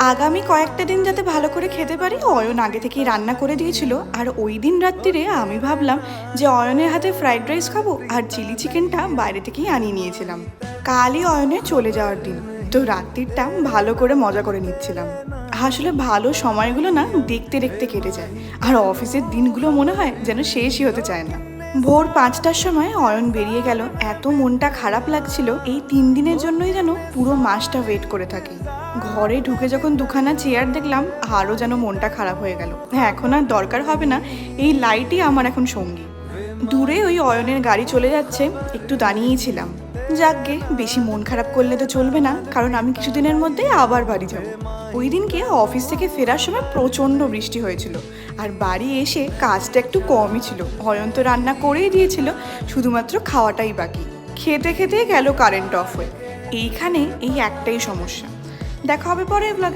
আগামী কয়েকটা দিন যাতে ভালো করে খেতে পারি অয়ন আগে থেকেই রান্না করে দিয়েছিল। আর ওই দিন রাত্রিরে আমি ভাবলাম যে অয়নের হাতে ফ্রাইড রাইস খাবো, আর চিলি চিকেনটা বাইরে থেকেই আনিয়ে নিয়েছিলাম। কালই অয়নের চলে যাওয়ার দিন, তো রাত্রিটা ভালো করে মজা করে নিচ্ছিলাম। আসলে ভালো সময়গুলো না দেখতে দেখতে কেটে যায়, আর অফিসের দিনগুলো মনে হয় যেন শেষই হতে চায় না। ভোর 5টার সময় অয়ন বেরিয়ে গেল। এত মনটা খারাপ লাগছিল, এই 3 দিনের জন্যই যেন পুরো মাসটা ওয়েট করে থাকি। ঘরে ঢুকে যখন দুখানা চেয়ার দেখলাম, আরও যেন মনটা খারাপ হয়ে গেল। হ্যাঁ, এখন আর দরকার হবে না, এই লাইটই আমার এখন সঙ্গী। দূরে ওই অয়নের গাড়ি চলে যাচ্ছে, একটু দাঁড়িয়েই ছিলাম। যাকগে, বেশি মন খারাপ করলে তো চলবে না, কারণ আমি কিছুদিনের মধ্যেই আবার বাড়ি যাব। ওই দিনকে অফিস থেকে ফেরার সময় প্রচণ্ড বৃষ্টি হয়েছিল, আর বাড়ি এসে কাজটা একটু কমই ছিল। অয়ন তো রান্না করেই দিয়েছিল, শুধুমাত্র খাওয়াটাই বাকি। খেতে খেতে গেল কারেন্ট অফ হয়ে। এইখানে এই একটাই সমস্যা। দেখা হবে পরে ব্লগে।